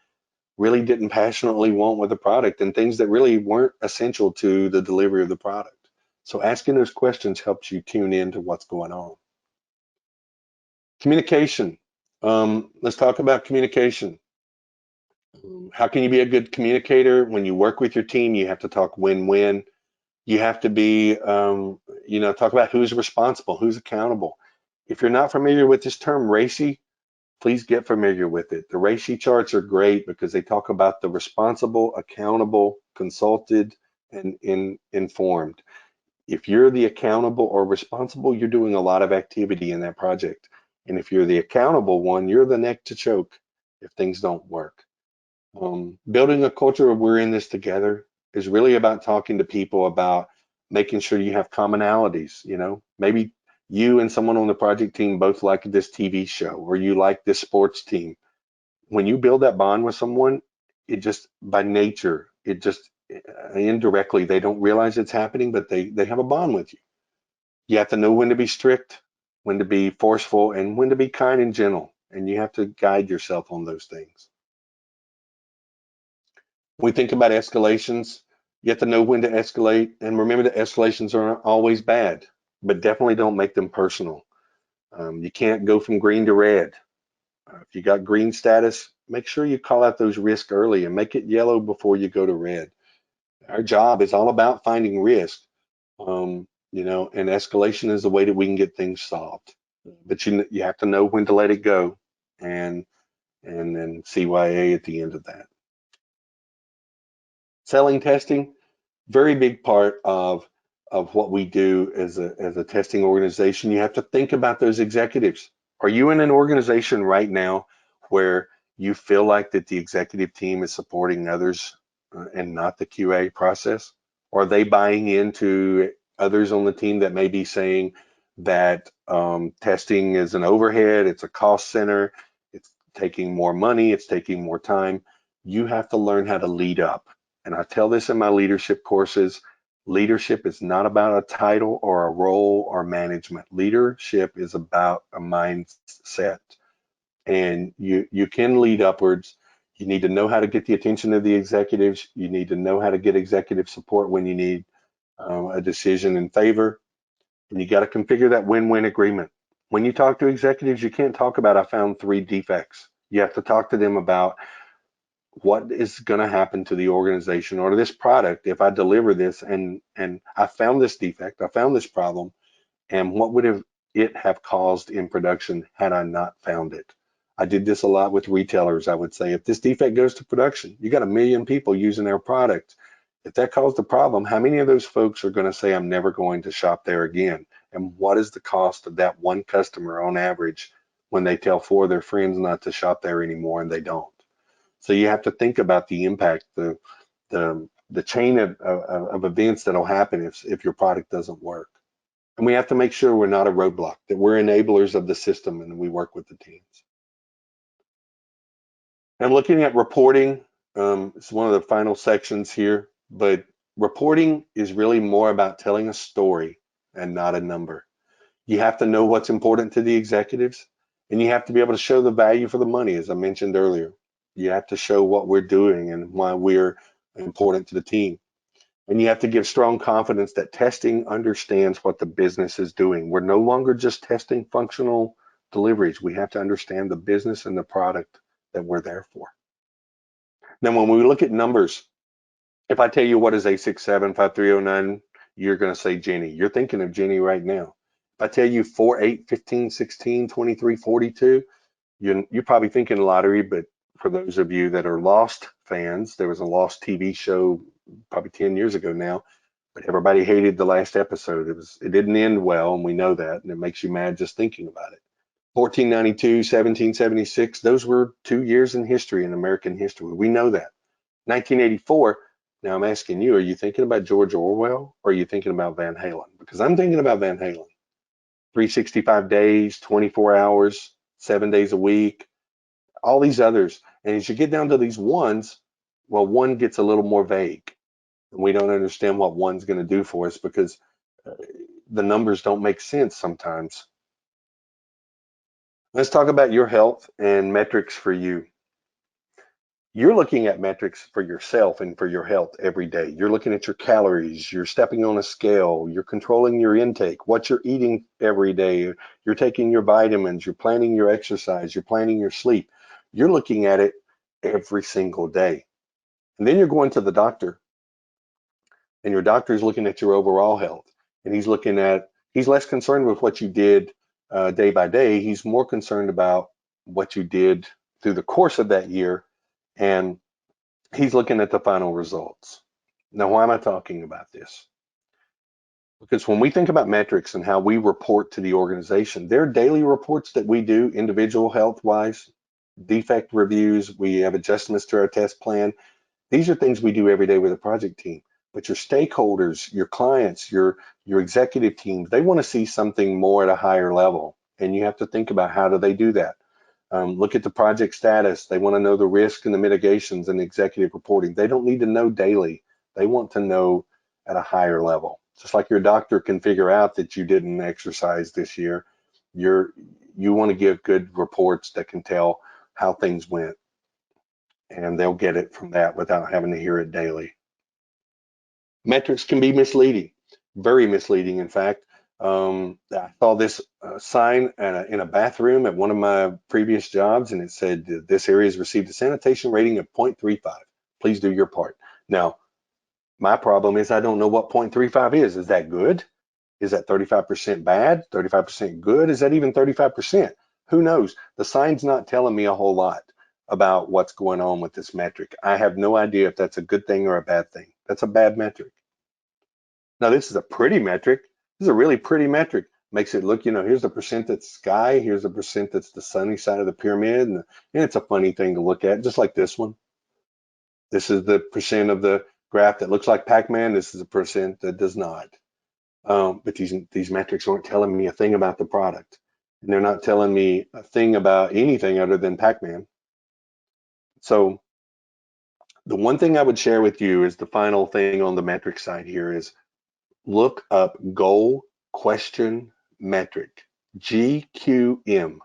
really didn't passionately want with the product and things that really weren't essential to the delivery of the product. So asking those questions helps you tune into what's going on. Communication. Let's talk about communication. How can you be a good communicator? When you work with your team, you have to talk win-win. You have to be, talk about who's responsible, who's accountable. If you're not familiar with this term, RACI, please get familiar with it. The RACI charts are great because they talk about the responsible, accountable, consulted, and informed. If you're the accountable or responsible, you're doing a lot of activity in that project. And if you're the accountable one, you're the neck to choke if things don't work. Building a culture of we're in this together is really about talking to people about making sure you have commonalities. Maybe you and someone on the project team both like this TV show, or you like this sports team. When you build that bond with someone, it just by nature, it just indirectly, they don't realize it's happening, but they have a bond with you. You have to know when to be strict, when to be forceful, and when to be kind and gentle. And you have to guide yourself on those things. When we think about escalations, you have to know when to escalate, and remember that escalations aren't always bad, but definitely don't make them personal. You can't go from green to red. If you got green status, make sure you call out those risks early and make it yellow before you go to red. Our job is all about finding risk, and escalation is the way that we can get things solved. But you have to know when to let it go, and then CYA at the end of that. Selling testing, very big part of what we do as a testing organization. You have to think about those executives. Are you in an organization right now where you feel like that the executive team is supporting others and not the QA process? Are they buying into others on the team that may be saying that testing is an overhead, it's a cost center, it's taking more money, it's taking more time? You have to learn how to lead up. And I tell this in my leadership courses. Leadership is not about a title or a role or management. Leadership is about a mindset. And you can lead upwards. You need to know how to get the attention of the executives. You need to know how to get executive support when you need a decision in favor. And you got to configure that win-win agreement. When you talk to executives, you can't talk about, I found 3 defects. You have to talk to them about what is going to happen to the organization or to this product if I deliver this and I found this defect, I found this problem, and what would it have caused in production had I not found it? I did this a lot with retailers. I would say, if this defect goes to production, you got 1 million people using our product. If that caused a problem, how many of those folks are going to say, I'm never going to shop there again? And what is the cost of that one customer on average when they tell 4 of their friends not to shop there anymore and they don't? So you have to think about the impact, the chain of events that'll happen if your product doesn't work. And we have to make sure we're not a roadblock, that we're enablers of the system and we work with the teams. And looking at reporting, it's one of the final sections here, but reporting is really more about telling a story and not a number. You have to know what's important to the executives, and you have to be able to show the value for the money, as I mentioned earlier. You have to show what we're doing and why we're important to the team. And you have to give strong confidence that testing understands what the business is doing. We're no longer just testing functional deliveries. We have to understand the business and the product that we're there for. Now, when we look at numbers, if I tell you what is 8675309, you're going to say Jenny. You're thinking of Jenny right now. If I tell you 4, 8, 15, 16, 23, 42, you're probably thinking lottery, but for those of you that are Lost fans, there was a Lost TV show probably 10 years ago now, but everybody hated the last episode. It didn't end well, and we know that, and it makes you mad just thinking about it. 1492, 1776, those were 2 years in history, in American history. We know that. 1984, now I'm asking you, are you thinking about George Orwell or are you thinking about Van Halen? Because I'm thinking about Van Halen. 365 days, 24 hours, 7 days a week, all these others. And as you get down to these ones, well, one gets a little more vague. And we don't understand what one's going to do for us because the numbers don't make sense sometimes. Let's talk about your health and metrics for you. You're looking at metrics for yourself and for your health every day. You're looking at your calories, you're stepping on a scale, you're controlling your intake, what you're eating every day, you're taking your vitamins, you're planning your exercise, you're planning your sleep. You're looking at it every single day. And then you're going to the doctor, and your doctor is looking at your overall health, and he's less concerned with what you did day by day. He's more concerned about what you did through the course of that year, and he's looking at the final results. Now, why am I talking about this? Because when we think about metrics and how we report to the organization, there are daily reports that we do, individual health-wise, defect reviews, we have adjustments to our test plan. These are things we do every day with a project team. But your stakeholders, your clients, your executive teams, they want to see something more at a higher level. And you have to think about, how do they do that? Look at the project status. They want to know the risk and the mitigations and the executive reporting. They don't need to know daily. They want to know at a higher level. Just like your doctor can figure out that you didn't exercise this year, you want to give good reports that can tell how things went. And they'll get it from that without having to hear it daily. Metrics can be misleading, very misleading, in fact. I saw this sign in a bathroom at one of my previous jobs, and it said, this area has received a sanitation rating of 0.35. Please do your part. Now, my problem is I don't know what 0.35 is. Is that good? Is that 35% bad? 35% good? Is that even 35%? Who knows? The sign's not telling me a whole lot about what's going on with this metric. I have no idea if that's a good thing or a bad thing. That's a bad metric. Now, this is a pretty metric. This is a really pretty metric. Makes it look, here's the percent that's sky, here's the percent that's the sunny side of the pyramid, and it's a funny thing to look at, just like this one. This is the percent of the graph that looks like Pac-Man. This is a percent that does not. But these metrics aren't telling me a thing about the product. And they're not telling me a thing about anything other than Pac-Man. So the one thing I would share with you is the final thing on the metric side here is look up goal question metric, GQM.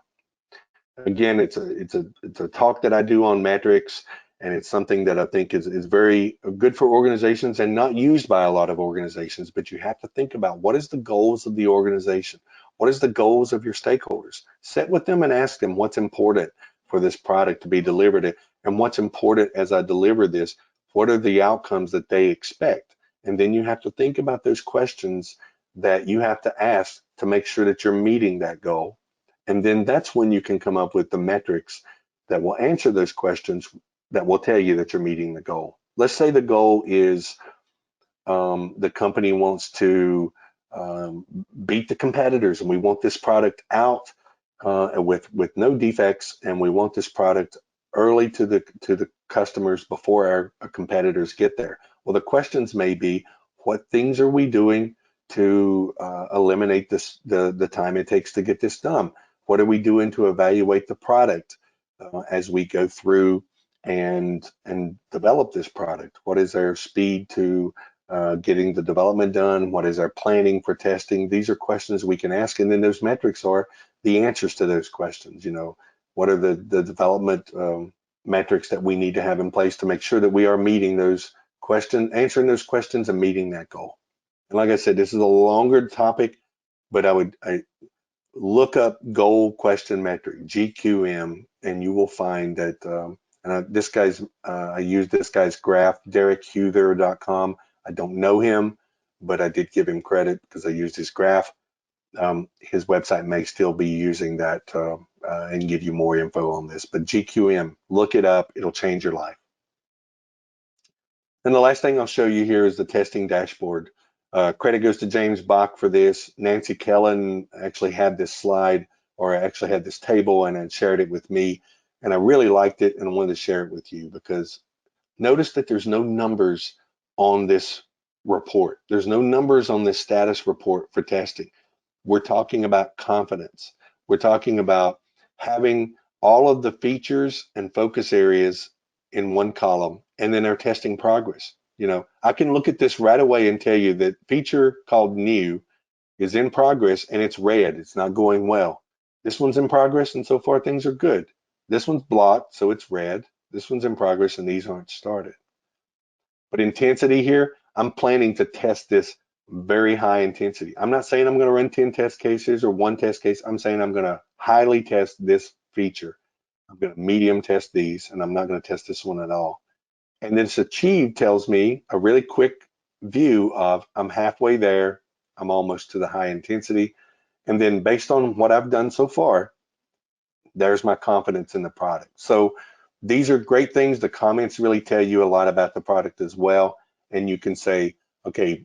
Again, it's a talk that I do on metrics, and it's something that I think is very good for organizations and not used by a lot of organizations. But you have to think about, what is the goals of the organization? What is the goals of your stakeholders? Sit with them and ask them what's important for this product to be delivered, and what's important as I deliver this. What are the outcomes that they expect? And then you have to think about those questions that you have to ask to make sure that you're meeting that goal. And then that's when you can come up with the metrics that will answer those questions, that will tell you that you're meeting the goal. Let's say the goal is the company wants to beat the competitors, and we want this product out with no defects, and we want this product early to the customers before our competitors get there. Well, the questions may be, what things are we doing to eliminate the time it takes to get this done? What are we doing to evaluate the product as we go through and develop this product? What is our speed to getting the development done? What is our planning for testing? These are questions we can ask, and then those metrics are the answers to those questions. What are the development metrics that we need to have in place to make sure that we are meeting those answering those questions and meeting that goal. And like I said, this is a longer topic, but I look up goal question metric, GQM, and you will find that I use this guy's graph, DerekHuther.com. I don't know him, but I did give him credit because I used his graph. His website may still be using that and give you more info on this, but GQM, look it up, it'll change your life. And the last thing I'll show you here is the testing dashboard. Credit goes to James Bach for this. Nancy Kellen actually had this slide, or actually had this table, and then shared it with me. And I really liked it, and I wanted to share it with you because notice that there's no numbers on this report. There's no numbers on this status report for testing. We're talking about confidence. We're talking about having all of the features and focus areas in one column, and then our testing progress. You know, I can look at this right away and tell you that feature called new is in progress and it's red. It's not going well. This one's in progress and so far things are good. This one's blocked, so it's red. This one's in progress and these aren't started. But intensity here, I'm planning to test this very high intensity. I'm not saying I'm going to run 10 test cases or one test case. I'm saying I'm going to highly test this feature. I'm going to medium test these, and I'm not going to test this one at all. And this achieved tells me a really quick view of I'm halfway there, I'm almost to the high intensity. And then based on what I've done so far, there's my confidence in the product. So these are great things. The comments really tell you a lot about the product as well. And you can say, okay,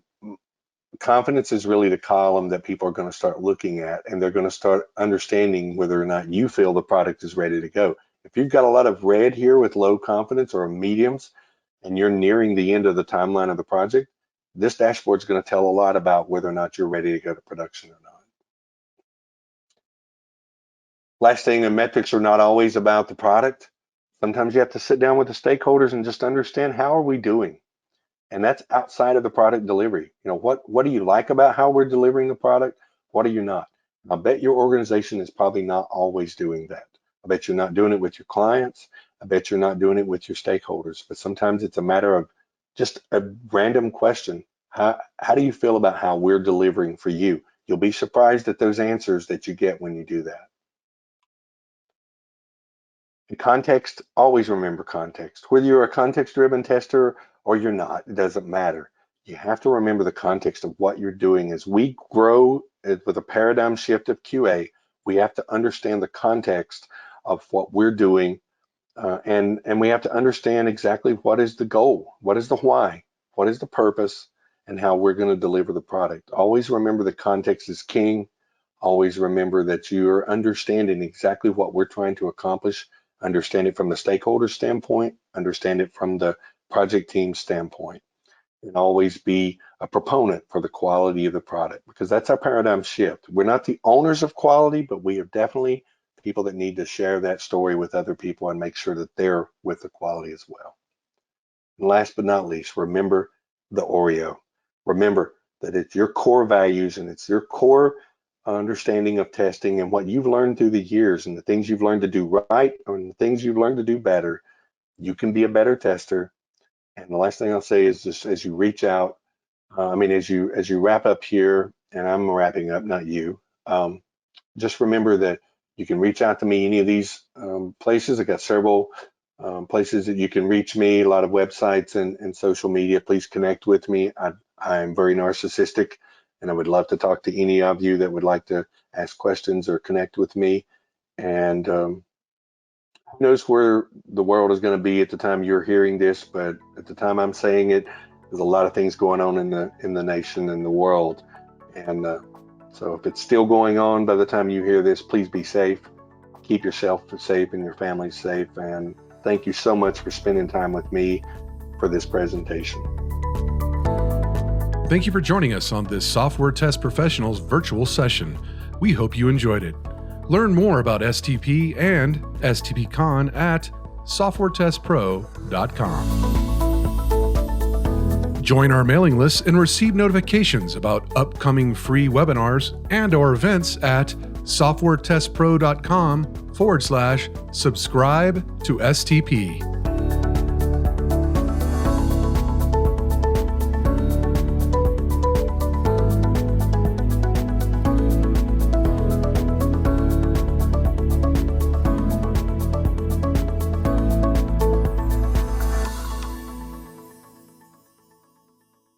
confidence is really the column that people are going to start looking at, and they're going to start understanding whether or not you feel the product is ready to go. If you've got a lot of red here with low confidence or mediums, and you're nearing the end of the timeline of the project, this dashboard is going to tell a lot about whether or not you're ready to go to production or not. Last thing, the metrics are not always about the product. Sometimes you have to sit down with the stakeholders and just understand, how are we doing? And that's outside of the product delivery. You know, what do you like about how we're delivering the product? What are you not? I bet your organization is probably not always doing that. I bet you're not doing it with your clients. I bet you're not doing it with your stakeholders. But sometimes it's a matter of just a random question. How do you feel about how we're delivering for you? You'll be surprised at those answers that you get when you do that. In context, always remember context. Whether you're a context-driven tester or you're not, it doesn't matter. You have to remember the context of what you're doing. As we grow with a paradigm shift of QA, we have to understand the context of what we're doing, and we have to understand exactly what is the goal, what is the why, what is the purpose, and how we're going to deliver the product. Always remember that context is king. Always remember that you're understanding exactly what we're trying to accomplish. Understand it from the stakeholder standpoint, understand it from the project team standpoint, and always be a proponent for the quality of the product, because that's our paradigm shift. We're not the owners of quality, but we are definitely people that need to share that story with other people and make sure that they're with the quality as well. And last but not least, remember the Oreo. Remember that it's your core values and it's your core understanding of testing and what you've learned through the years and the things you've learned to do right and the things you've learned to do better. You can be a better tester. And the last thing I'll say is, just as you reach out, as you wrap up here, and I'm wrapping up, not you, just remember that you can reach out to me any of these places. I got several places that you can reach me, a lot of websites and social media. Please connect with me. I'm very narcissistic, and I would love to talk to any of you that would like to ask questions or connect with me. And who knows where the world is going to be at the time you're hearing this, but at the time I'm saying it, there's a lot of things going on in the nation and the world. And so if it's still going on by the time you hear this, please be safe. Keep yourself safe and your family safe. And thank you so much for spending time with me for this presentation. Thank you for joining us on this Software Test Professionals virtual session. We hope you enjoyed it. Learn more about STP and STPCon at softwaretestpro.com. Join our mailing list and receive notifications about upcoming free webinars and our events at softwaretestpro.com/subscribe to STP.